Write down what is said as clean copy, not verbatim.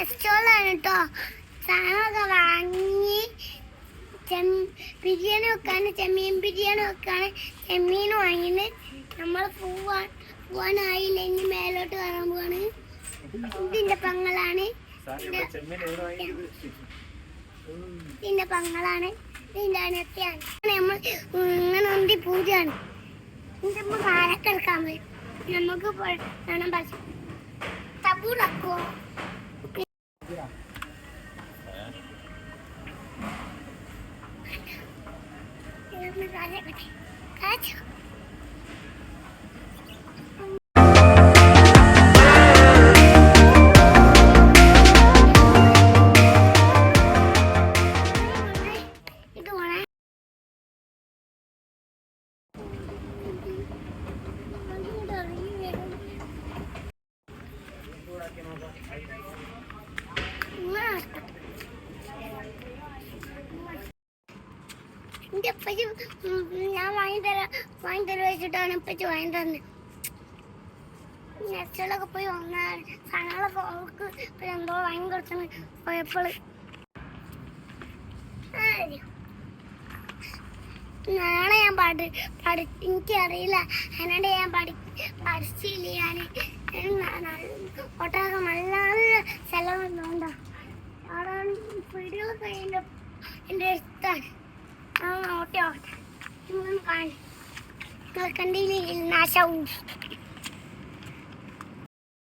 നെസ്റ്റോളാണ് കേട്ടോ. സാധനമൊക്കെ വാങ്ങി ബിരിയാണി വെക്കാണ്, ചെമ്മീൻ ബിരിയാണി വെക്കാണ്. ചെമ്മീൻ വാങ്ങിന് നമ്മൾ പോവാനായില്ല, ഇനി മേലോട്ട് കയറാൻ പോവാണ്. ഇതിന്റെ പെങ്ങളാണ്, ഇതിന്റെ പെങ്ങളാണ്, ഇതിന്റെ അനത്തെയാണ്. നമ്മൾ ഇങ്ങനെ ഒന്തി പൂജയാണ്. ഇതിന്റെ അമ്മ കാലൊക്കെ എടുക്കാൻ വരും. നമുക്ക് കാണാൻ പറ്റും. തബൂറക്കോ കാച്ചോ എന്റെ അപ്പച്ചി ഞാൻ വാങ്ങിത്തരാ വെച്ചിട്ടാണ് അപ്പച്ചി വാങ്ങി തന്നെ. നെസ്റ്റോളൊക്കെ പോയി വന്നാൽ സാധനങ്ങളൊക്കെ അവൾക്ക് എന്തോ വാങ്ങി കൊടുത്താണ് പോയപ്പോൾ. നാളെ ഞാൻ എനിക്കറിയില്ല, അതിനോട് ഞാൻ പഠിച്ചില്ല. ഞാൻ ഒട്ടൊക്കെ നല്ല നല്ല സ്ഥലമുണ്ടോ അവിടെ വീടുകളൊക്കെ എൻ്റെ ഇഷ്ടമാണ്. ഓട്ടെ കണ്ടില്ല നാശവും